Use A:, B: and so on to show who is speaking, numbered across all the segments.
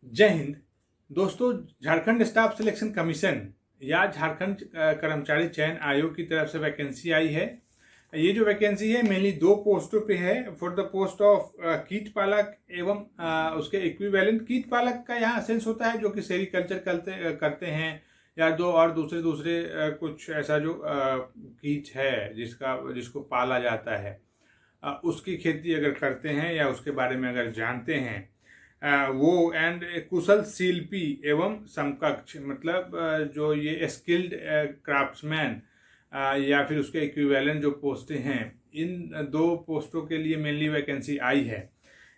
A: जय हिंद। दोस्तों, Jharkhand staff selection commission या झारखंड कर्मचारी चयन आयोग की तरफ से वैकेंसी आई है। ये जो वैकेंसी है मेनली दो पोस्टों पे है, फॉर द पोस्ट ऑफ कीट पालक एवं उसके इक्विवेलेंट। कीट पालक का यहाँ सेंस होता है जो कि सेरिकल्चर करते हैं या दो और दूसरे कुछ ऐसा जो कीट है जिसको पाला जाता है, उसकी खेती अगर करते हैं या उसके बारे में अगर जानते हैं वो। एंड कुशल शिल्पी एवं समकक्ष, मतलब जो ये स्किल्ड क्राफ्ट्समैन या फिर उसके इक्विवेलेंट जो पोस्टें हैं, इन दो पोस्टों के लिए मेनली वैकेंसी आई है।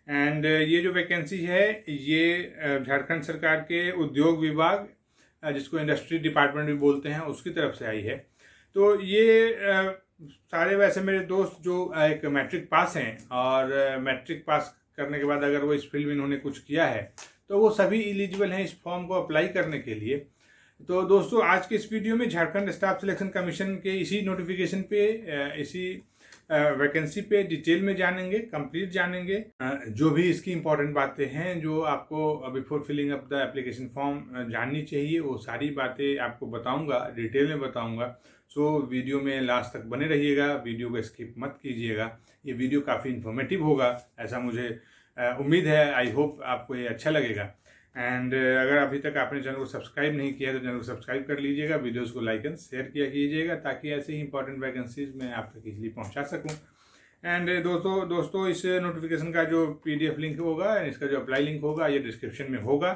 A: एंड ये जो वैकेंसी है ये झारखंड सरकार के उद्योग विभाग, जिसको इंडस्ट्री डिपार्टमेंट भी बोलते हैं, उसकी तरफ से आई है। तो ये सारे वैसे मेरे दोस्त जो एक मैट्रिक पास हैं और मैट्रिक पास करने के बाद अगर वो इस फील्ड में इन्होंने कुछ किया है तो वो सभी एलिजिबल हैं इस फॉर्म को अप्लाई करने के लिए। तो दोस्तों, आज के इस वीडियो में झारखंड स्टाफ सिलेक्शन कमीशन के इसी नोटिफिकेशन पे, इसी वैकेंसी पे डिटेल में जानेंगे, कंप्लीट जानेंगे। जो भी इसकी इंपॉर्टेंट बातें हैं जो आपको before filling up the application form जाननी चाहिए, वो सारी बातें आपको बताऊंगा, डिटेल में बताऊंगा। सो वीडियो में लास्ट तक बने रहिएगा, वीडियो को स्किप मत कीजिएगा। ये वीडियो काफ़ी इन्फॉर्मेटिव होगा, ऐसा मुझे उम्मीद है। आई होप आपको ये अच्छा लगेगा। एंड अगर अभी तक आपने चैनल को सब्सक्राइब नहीं किया तो चैनल को सब्सक्राइब कर लीजिएगा, वीडियोस को लाइक एंड शेयर किया कीजिएगा ताकि ऐसे ही इंपॉर्टेंट वैकेंसीज मैं आप तक इजीली पहुंचा सकूं। एंड दोस्तों इस नोटिफिकेशन का जो PDF लिंक होगा, इसका जो अप्लाई लिंक होगा, ये डिस्क्रिप्शन में होगा।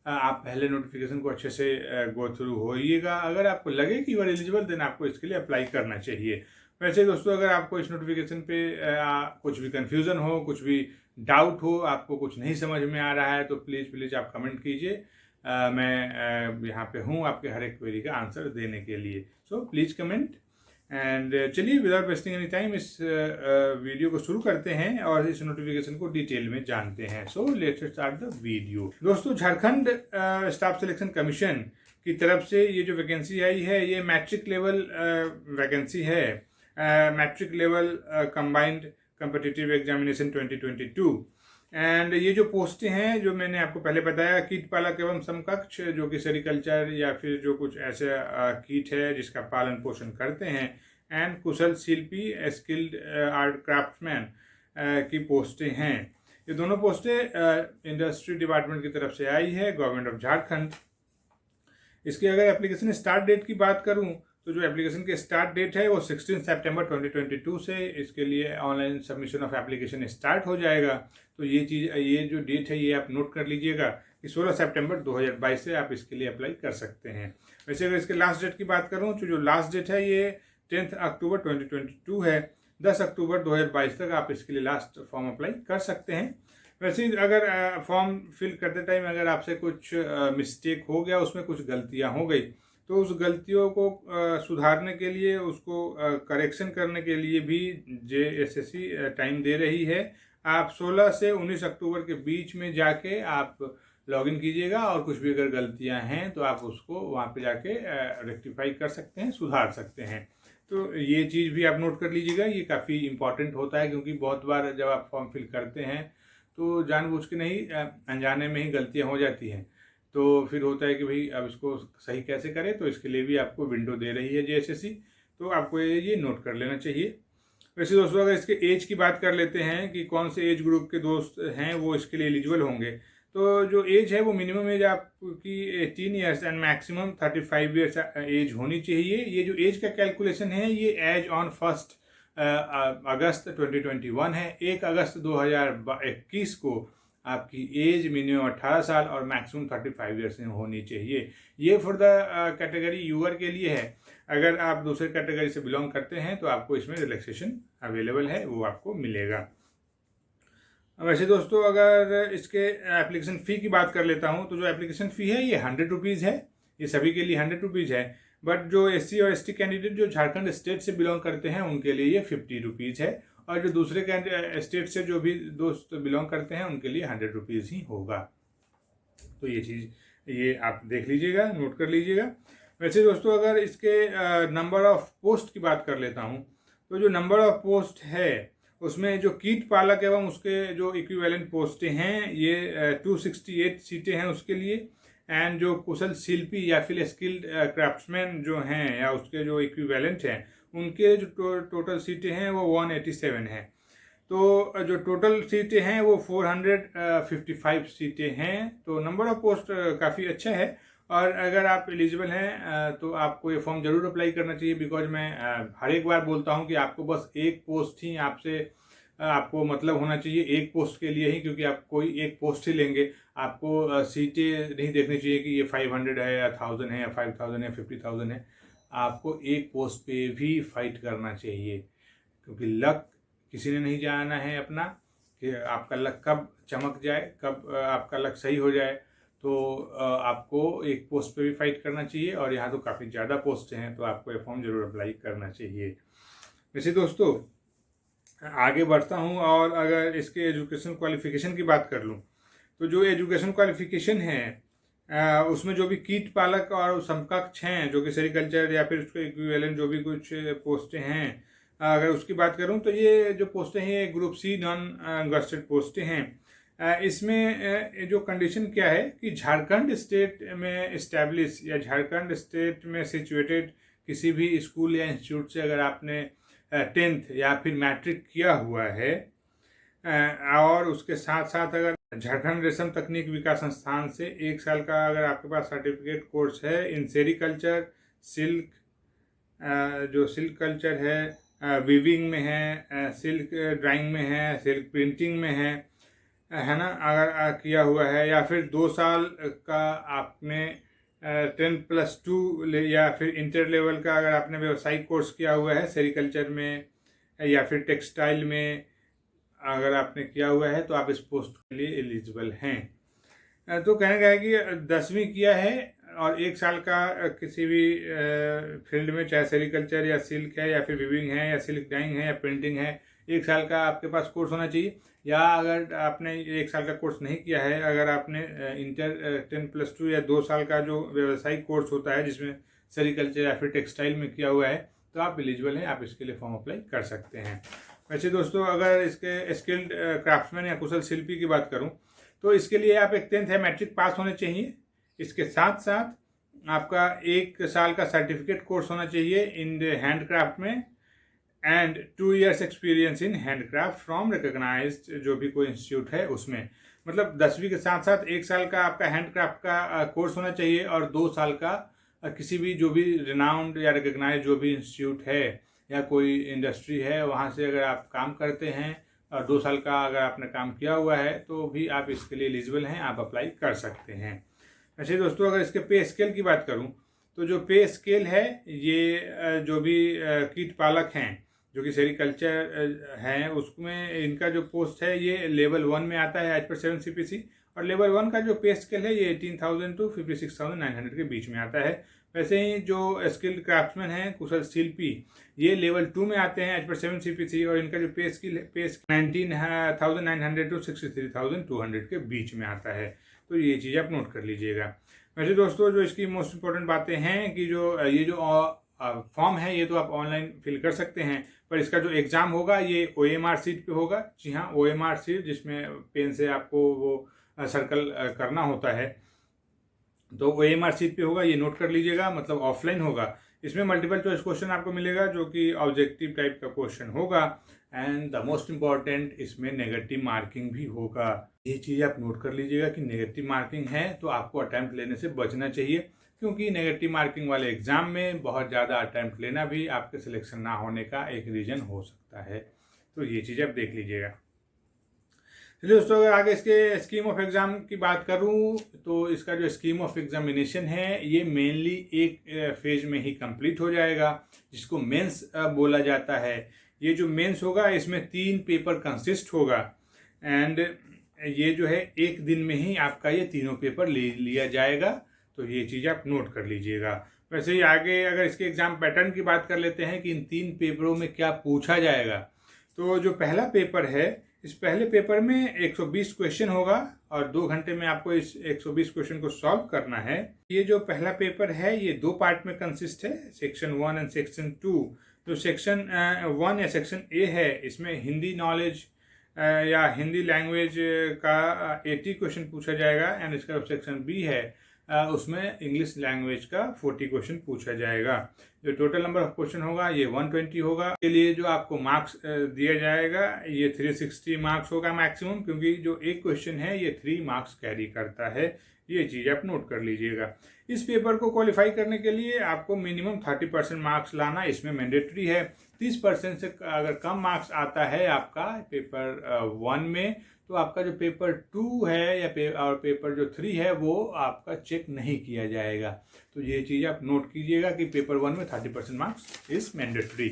A: आप पहले नोटिफिकेशन को अच्छे से गो थ्रू होइएगा। अगर आपको लगे कि यू आर एलिजिबल देन आपको इसके लिए अप्लाई करना चाहिए। वैसे दोस्तों, अगर आपको इस नोटिफिकेशन पे कुछ भी कंफ्यूजन हो, कुछ भी डाउट हो, आपको कुछ नहीं समझ में आ रहा है तो प्लीज़ आप कमेंट कीजिए। मैं यहाँ पे हूँ आपके हर एक क्वेरी का आंसर देने के लिए। So please comment. एंड चलिए विदाउट वेस्टिंग एनी टाइम इस वीडियो को शुरू करते हैं और इस नोटिफिकेशन को डिटेल में जानते हैं। So let's start the video. दोस्तों, झारखंड स्टाफ सिलेक्शन कमीशन की तरफ से ये जो वैकेंसी आई है ये मैट्रिक लेवल वैकेंसी है। Matric level combined competitive examination 2022। And ये जो पोस्टें हैं जो मैंने आपको पहले बताया, कीट पालक एवं समकक्ष, जो कि सेरिकल्चर या फिर जो कुछ ऐसे कीट है जिसका पालन पोषण करते हैं, and Kusal Shilpi skilled art craftsman की पोस्टें हैं। ये दोनों पोस्टें इंडस्ट्री डिपार्टमेंट की तरफ से आई है, गवर्नमेंट ऑफ झारखंड। इसकी अगर एप्लीकेशन स्टार्ट डेट की बात करूं तो जो एप्लीकेशन की स्टार्ट डेट है वो 16 सितंबर 2022 से इसके लिए online submission of application start हो जाएगा। तो ये जो डेट है ये आप नोट कर लीजिएगा कि 16 सितंबर 2022 से आप इसके लिए अप्लाई कर सकते हैं। वैसे अगर इसके लास्ट डेट की बात करूँ तो जो लास्ट डेट है ये 10 अक्टूबर 2022 है। 10 अक्टूबर 2022 तक आप इसके लिए लास्ट फॉर्म अप्लाई कर सकते हैं। वैसे अगर फॉर्म फिल करते टाइम अगर आपसे कुछ मिस्टेक हो गया, उसमें कुछ गलतियां हो गई, तो उस गलतियों को सुधारने के लिए, उसको करेक्शन करने के लिए भी JSSC टाइम दे रही है। आप 16 से 19 अक्टूबर के बीच में जाके आप लॉगिन कीजिएगा और कुछ भी अगर गलतियां हैं तो आप उसको वहाँ पे जाके रेक्टिफाई कर सकते हैं, सुधार सकते हैं। तो ये चीज़ भी आप नोट कर लीजिएगा, ये काफ़ी इंपॉर्टेंट होता है क्योंकि बहुत बार जब आप फॉर्म फिल करते हैं तो जानबूझ के नहीं, अनजाने में ही गलतियाँ हो जाती हैं। तो फिर होता है कि भाई अब इसको सही कैसे करें, तो इसके लिए भी आपको विंडो दे रही है JSSC, तो आपको ये नोट कर लेना चाहिए। वैसे दोस्तों, अगर इसके एज की बात कर लेते हैं कि कौन से एज ग्रुप के दोस्त हैं वो इसके लिए एलिजिबल होंगे, तो जो एज है वो मिनिमम एज आपकी 18 years and maximum 35 years age होनी चाहिए। ये जो एज का कैलकुलेशन है ये एज ऑन 1 अगस्त 2021 है। 1 अगस्त 2021 को आपकी एज मिनिमम 18 साल और मैक्सिमम 35 ईयर्स होनी चाहिए। ये फॉर द कैटेगरी यूअर के लिए है। अगर आप दूसरे कैटेगरी से बिलोंग करते हैं तो आपको इसमें रिलैक्सेशन अवेलेबल है, वो आपको मिलेगा। वैसे दोस्तों, अगर इसके एप्लीकेशन फ़ी की बात कर लेता हूँ तो जो एप्लीकेशन फ़ी है ये 100 रुपीज़ है। ये सभी के लिए 100 रुपीज़ है। बट जो SC और ST कैंडिडेट जो झारखंड स्टेट से बिलोंग करते हैं उनके लिए ये 50 रुपीज़ है। और जो दूसरे स्टेट से जो भी दोस्त बिलोंग करते हैं उनके लिए 100 रुपीज़ ही होगा। तो ये चीज़ ये आप देख लीजिएगा, नोट कर लीजिएगा। वैसे दोस्तों, अगर इसके नंबर ऑफ पोस्ट की बात कर लेता हूँ तो जो नंबर ऑफ पोस्ट है उसमें जो कीट पालक एवं उसके जो इक्विवेलेंट पोस्टें हैं ये 268 सीटें हैं उसके लिए। एंड जो कुशल शिल्पी या फिर स्किल्ड क्राफ्ट्समैन जो हैं या उसके जो इक्विवेलेंट हैं उनके जो टोटल सीटें हैं वो 187 हैं। तो जो टोटल सीटें हैं वो 455 सीटें हैं। तो नंबर ऑफ पोस्ट काफ़ी अच्छा है। और अगर आप एलिजिबल हैं तो आपको ये फॉर्म ज़रूर अप्लाई करना चाहिए, बिकॉज मैं हर एक बार बोलता हूँ कि आपको बस एक पोस्ट ही आपको मतलब होना चाहिए एक पोस्ट के लिए ही, क्योंकि आप कोई एक पोस्ट ही लेंगे। आपको सीटें नहीं देखनी चाहिए कि ये 500 है या 1000 है या 5000 है 50,000 है। आपको एक पोस्ट पे भी फाइट करना चाहिए, क्योंकि लक किसी ने नहीं जाना है अपना कि आपका लक कब चमक जाए, कब आपका लक सही हो जाए। तो आपको एक पोस्ट पे भी फाइट करना चाहिए, और यहाँ तो काफ़ी ज़्यादा पोस्ट हैं, तो आपको ये फॉर्म जरूर अप्लाई करना चाहिए। वैसे दोस्तों आगे बढ़ता हूँ, और अगर इसके एजुकेशन क्वालिफिकेशन की बात कर लूँ तो जो एजुकेशन क्वालिफिकेशन है उसमें जो भी कीट पालक और समकक्ष हैं जो कि सेरिकल्चर या फिर उसके इक्विवेलेंट जो भी कुछ पोस्टें हैं, अगर उसकी बात करूं तो ये जो पोस्टें हैं ये ग्रुप सी नॉन गस्टेड पोस्टें हैं। इसमें जो कंडीशन क्या है कि झारखंड स्टेट में इस्टेब्लिश या झारखंड स्टेट में सिचुएटेड किसी भी स्कूल या इंस्टीट्यूट से अगर आपने 10th या फिर मैट्रिक किया हुआ है, और उसके साथ साथ अगर झारखंड रेशम तकनीक विकास संस्थान से 1 साल का अगर आपके पास सर्टिफिकेट कोर्स है इन सेरिकल्चर, सिल्क, जो सिल्क कल्चर है, वीविंग में है, सिल्क ड्राइंग में है, सिल्क प्रिंटिंग में है ना, अगर किया हुआ है, या फिर 2 साल का आपने 10+2 या फिर इंटर लेवल का अगर आपने व्यावसायिक कोर्स किया हुआ है सेरिकल्चर में या फिर टेक्सटाइल में अगर आपने किया हुआ है तो आप इस पोस्ट के लिए एलिजिबल हैं। तो कहने का है कि 10वीं किया है और 1 साल का किसी भी फील्ड में, चाहे सेरिकल्चर या सिल्क है या फिर वीविंग है या सिल्क डाइंग है या प्रिंटिंग है, 1 साल का आपके पास कोर्स होना चाहिए। या अगर आपने 1 साल का कोर्स नहीं किया है, अगर आपने इंटर 10+2 या 2 साल का जो व्यावसायिक कोर्स होता है जिसमें सेरिकल्चर या फिर टेक्सटाइल में किया हुआ है, तो आप एलिजिबल हैं, आप इसके लिए फॉर्म अप्लाई कर सकते हैं। वैसे दोस्तों अगर इसके स्किल्ड क्राफ्ट्समैन या कुशल शिल्पी की बात करूं तो इसके लिए आप एक 10th या मैट्रिक पास होने चाहिए। इसके साथ साथ आपका 1 साल का सर्टिफिकेट कोर्स होना चाहिए इन हैंडक्राफ्ट में, and 2 years experience in handcraft from recognised जो भी कोई इंस्टीट्यूट है उसमें। मतलब 10वीं के साथ साथ 1 साल का आपका हैंडक्राफ्ट का कोर्स होना चाहिए, और 2 साल का किसी भी जो भी रिनाउंड या रिकॉग्नाइज जो भी इंस्टीट्यूट है या कोई इंडस्ट्री है वहाँ से अगर आप काम करते हैं और 2 साल का अगर आपने काम किया हुआ है तो भी आप इसके लिए एलिजिबल हैं, आप अप्लाई कर सकते हैं। वैसे दोस्तों अगर इसके पे स्केल की बात करूं तो जो पे स्केल है ये जो भी कीट पालक हैं जो कि सेरिकल्चर हैं उसमें इनका जो पोस्ट है ये लेवल 1 में आता है एज पर 7 CPC, और लेवल 1 का जो पे स्केल है ये 18,000 to 56,900 के बीच में आता है। वैसे ही जो स्किल्ड क्राफ्ट्समैन हैं कुशल शिल्पी ये लेवल 2 में आते हैं एज पर 7 CPC, और इनका जो पे स्केल 19,900 to 63,200 के बीच में आता है। तो ये चीज़ आप नोट कर लीजिएगा। वैसे दोस्तों जो इसकी मोस्ट इंपॉर्टेंट बातें हैं कि ये जो फॉर्म है ये तो आप ऑनलाइन फिल कर सकते हैं, पर इसका जो एग्ज़ाम होगा ये OMR शीट पे होगा। जी हाँ, OMR शीट जिसमें पेन से आपको वो सर्कल करना होता है, तो OMR शीट पे होगा, ये नोट कर लीजिएगा। मतलब ऑफलाइन होगा। इसमें मल्टीपल चॉइस क्वेश्चन आपको मिलेगा जो कि ऑब्जेक्टिव टाइप का क्वेश्चन होगा, एंड द मोस्ट इम्पॉर्टेंट इसमें नेगेटिव मार्किंग भी होगा। ये चीज़ आप नोट कर लीजिएगा कि नेगेटिव मार्किंग है तो आपको अटैम्प्ट लेने से बचना चाहिए, क्योंकि नेगेटिव मार्किंग वाले एग्जाम में बहुत ज़्यादा अटैम्प्ट लेना भी आपके सिलेक्शन ना होने का एक रीज़न हो सकता है। तो ये चीज़ आप देख लीजिएगा। चलिए दोस्तों अगर आगे इसके स्कीम ऑफ एग्ज़ाम की बात करूं तो इसका जो स्कीम ऑफ एग्जामिनेशन है ये मेनली एक फेज में ही कंप्लीट हो जाएगा, जिसको मेंस बोला जाता है। ये जो मेंस होगा इसमें 3 पेपर कंसिस्ट होगा, एंड ये जो है 1 दिन में ही आपका ये तीनों पेपर ले लिया जाएगा। तो ये चीज़ आप नोट कर लीजिएगा। वैसे ही आगे अगर इसके एग्ज़ाम पैटर्न की बात कर लेते हैं कि इन 3 पेपरों में क्या पूछा जाएगा, तो जो पहला पेपर है इस पहले पेपर में 120 क्वेश्चन होगा और 2 घंटे में आपको इस 120 क्वेश्चन को सॉल्व करना है। ये जो पहला पेपर है ये 2 पार्ट में कंसिस्ट है, सेक्शन 1 एंड सेक्शन 2। जो सेक्शन 1 या सेक्शन ए है इसमें हिंदी नॉलेज या हिंदी लैंग्वेज का 80 क्वेश्चन पूछा जाएगा। एंड इसका जो सेक्शन बी है उसमें इंग्लिश लैंग्वेज का 40 क्वेश्चन पूछा जाएगा। जो टोटल नंबर ऑफ क्वेश्चन होगा ये 120 होगा। के लिए जो आपको मार्क्स दिया जाएगा ये 360 मार्क्स होगा मैक्सिमम, क्योंकि जो एक क्वेश्चन है ये 3 मार्क्स कैरी करता है। ये चीज़ आप नोट कर लीजिएगा। इस पेपर को क्वालिफाई करने के लिए आपको मिनिमम 30% मार्क्स लाना इसमें मैंडेटरी है। 30% से अगर कम मार्क्स आता है आपका पेपर 1 में, तो आपका जो पेपर 2 है या पेपर जो 3 है वो आपका चेक नहीं किया जाएगा। तो ये चीज़ आप नोट कीजिएगा कि पेपर 1 में 30% मार्क्स इज मैंडेटरी।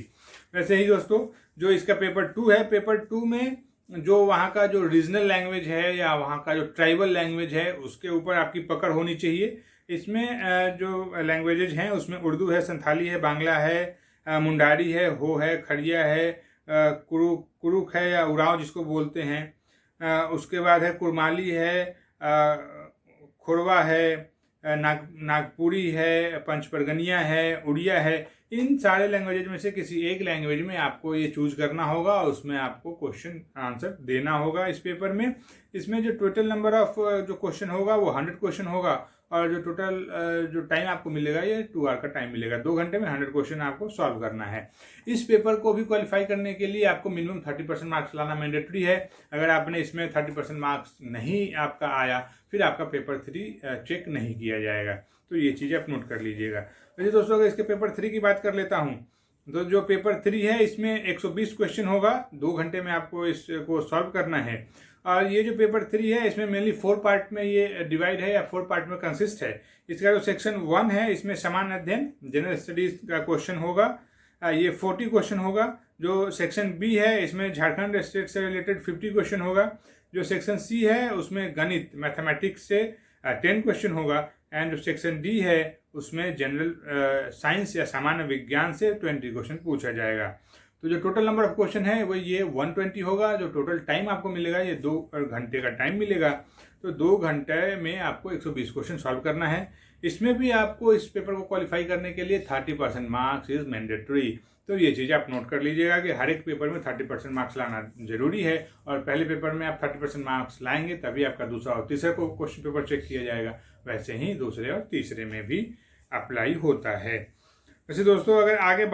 A: वैसे ही दोस्तों जो इसका पेपर 2 है, पेपर 2 में जो वहाँ का जो रीजनल लैंग्वेज है या वहाँ का जो ट्राइबल लैंग्वेज है उसके ऊपर आपकी पकड़ होनी चाहिए। इसमें जो लैंग्वेजेज हैं उसमें उर्दू है, संथाली है, बांग्ला है, मुंडारी है, हो है, खड़िया है, कुरुक है या उराव जिसको बोलते हैं, उसके बाद है कुरमाली है, खुरवा है, नागपुरी है, पंचपरगनिया है, उड़िया है। इन सारे लैंग्वेजेज में से किसी एक लैंग्वेज में आपको ये चूज करना होगा और उसमें आपको क्वेश्चन आंसर देना होगा इस पेपर में। इसमें जो टोटल नंबर ऑफ जो क्वेश्चन होगा वो 100 क्वेश्चन होगा और जो टोटल जो टाइम आपको मिलेगा ये 2 आवर का टाइम मिलेगा। 2 घंटे में 100 क्वेश्चन आपको सॉल्व करना है। इस पेपर को भी क्वालिफाई करने के लिए आपको मिनिमम 30% मार्क्स लाना मैंडेटरी है। अगर आपने इसमें 30% मार्क्स नहीं आपका आया फिर आपका पेपर 3 चेक नहीं किया जाएगा। तो ये चीज़ आप नोट कर लीजिएगा। वैसे दोस्तों अगर इसके पेपर 3 की बात कर लेता हूँ तो जो पेपर 3 है इसमें 120 क्वेश्चन होगा। 2 घंटे में आपको इसको सॉल्व करना है। और ये जो पेपर 3 है इसमें मेनली 4 पार्ट में ये डिवाइड है या 4 पार्ट में कंसिस्ट है। इसका जो सेक्शन 1 है इसमें सामान्य अध्ययन जनरल स्टडीज का क्वेश्चन होगा, ये 40 क्वेश्चन होगा। जो सेक्शन बी है इसमें झारखंड स्टेट से रिलेटेड 50 क्वेश्चन होगा। जो सेक्शन सी है उसमें गणित मैथमेटिक्स से 10 क्वेश्चन होगा। एंड जो सेक्शन डी है उसमें जनरल साइंस या सामान्य विज्ञान से 20 क्वेश्चन पूछा जाएगा। तो जो टोटल नंबर ऑफ क्वेश्चन है वो ये 120 होगा। जो टोटल टाइम आपको मिलेगा ये 2 घंटे का टाइम मिलेगा। तो 2 घंटे में आपको 120 क्वेश्चन सॉल्व करना है। इसमें भी आपको इस पेपर को क्वालिफाई करने के लिए 30% मार्क्स इज मैंडेटरी। तो ये चीज़ आप नोट कर लीजिएगा कि हर एक पेपर में 30% मार्क्स लाना जरूरी है और पहले पेपर में आप 30% मार्क्स लाएंगे तभी आपका दूसरा और तीसरा को क्वेश्चन पेपर चेक किया जाएगा। वैसे ही दूसरे और तीसरे में भी अप्लाई होता है। वैसे दोस्तों अगर आगे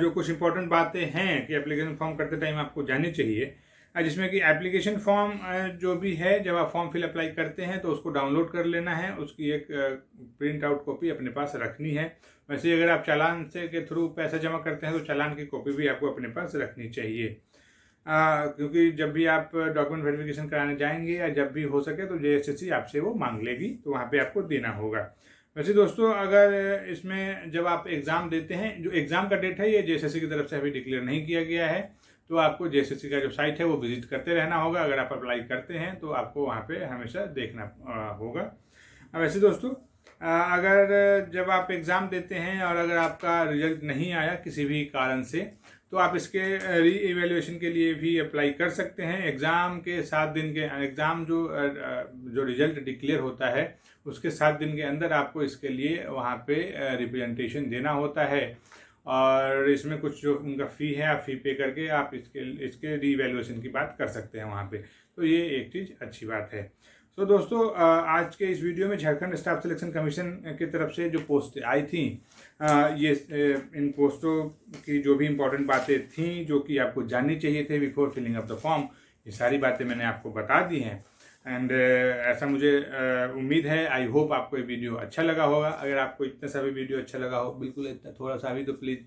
A: जो कुछ इंपॉर्टेंट बातें हैं कि एप्लीकेशन फॉर्म करते टाइम आपको जाननी चाहिए, जिसमें कि एप्लीकेशन फॉर्म जो भी है जब आप फॉर्म फिल अप्लाई करते हैं तो उसको डाउनलोड कर लेना है, उसकी एक प्रिंट आउट कॉपी अपने पास रखनी है। वैसे अगर आप चालान से के थ्रू पैसा जमा करते हैं तो चालान की कॉपी भी आपको अपने पास रखनी चाहिए, क्योंकि जब भी आप डॉक्यूमेंट वेरिफिकेशन कराने जाएंगे या जब भी हो सके तो JSSC आपसे वो मांग लेगी, तो वहाँ पे आपको देना होगा। वैसे दोस्तों अगर इसमें जब आप एग्ज़ाम देते हैं, जो एग्ज़ाम का डेट है ये JSSC की तरफ से अभी डिक्लेयर नहीं किया गया है, तो आपको JSSC का जो साइट है वो विजिट करते रहना होगा। अगर आप अप्लाई करते हैं तो आपको वहाँ पे हमेशा देखना होगा। वैसे दोस्तों अगर जब आप एग्ज़ाम देते हैं और अगर आपका रिजल्ट नहीं आया किसी भी कारण से, तो आप इसके री इवेल्युएशन के लिए भी अप्लाई कर सकते हैं। एग्ज़ाम के 7 दिन के एग्ज़ाम जो रिजल्ट डिक्लेयर होता है उसके 7 दिन के अंदर आपको इसके लिए वहाँ पे रिप्रेजेंटेशन देना होता है और इसमें कुछ जो उनका फ़ी है आप फ़ी पे करके आप इसके री इवेल्युएशन की बात कर सकते हैं वहाँ पे। तो ये एक चीज़ अच्छी बात है। तो दोस्तों आज के इस वीडियो में झारखंड स्टाफ सिलेक्शन कमीशन की तरफ से जो पोस्ट आई थी, ये इन पोस्टों की जो भी इम्पोर्टेंट बातें थीं जो कि आपको जाननी चाहिए थे before filling of the form, ये सारी बातें मैंने आपको बता दी हैं। एंड ऐसा मुझे उम्मीद है, आई होप आपको ये वीडियो अच्छा लगा होगा। अगर आपको इतना सा भी वीडियो अच्छा लगा हो, बिल्कुल इतना थोड़ा सा भी, तो प्लीज़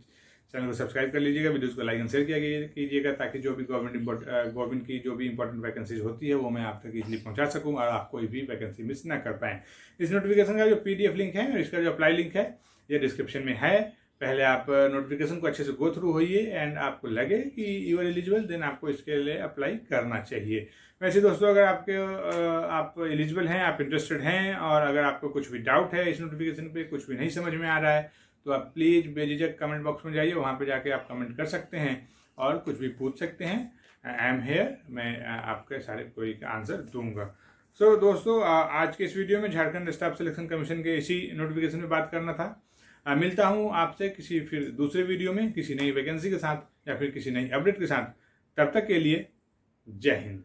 A: चैनल को सब्सक्राइब कर लीजिएगा, वीडियोस को लाइक एंड शेयर कीजिएगा ताकि जो भी गवर्नमेंट की जो भी इंपॉर्टेंट वैकेंसीज होती है वो मैं आप तक इजीली पहुंचा सकूं और आप कोई भी वैकेंसी मिस ना कर पाएँ। इस नोटिफिकेशन का जो PDF लिंक है और इसका जो अप्लाई लिंक है ये डिस्क्रिप्शन में है। पहले आप नोटिफिकेशन को अच्छे से गो थ्रू होइए एंड आपको लगे कि यू आर एलिजिबल, देन आपको इसके लिए अप्लाई करना चाहिए। वैसे दोस्तों अगर आप एलिजिबल हैं, आप इंटरेस्टेड हैं और अगर आपको कुछ भी डाउट है इस नोटिफिकेशन पे, कुछ भी नहीं समझ में आ रहा है, तो आप प्लीज़ बेझिझक कमेंट बॉक्स में जाइए, वहाँ पे जाके आप कमेंट कर सकते हैं और कुछ भी पूछ सकते हैं। आई एम हेयर, मैं आपके सारे कोई का आंसर दूंगा। सो दोस्तों आज के इस वीडियो में झारखंड स्टाफ सिलेक्शन कमीशन के इसी नोटिफिकेशन में बात करना था। मिलता हूँ आपसे किसी फिर दूसरे वीडियो में किसी नई वैकेंसी के साथ या फिर किसी नई अपडेट के साथ। तब तक के लिए जय हिंद।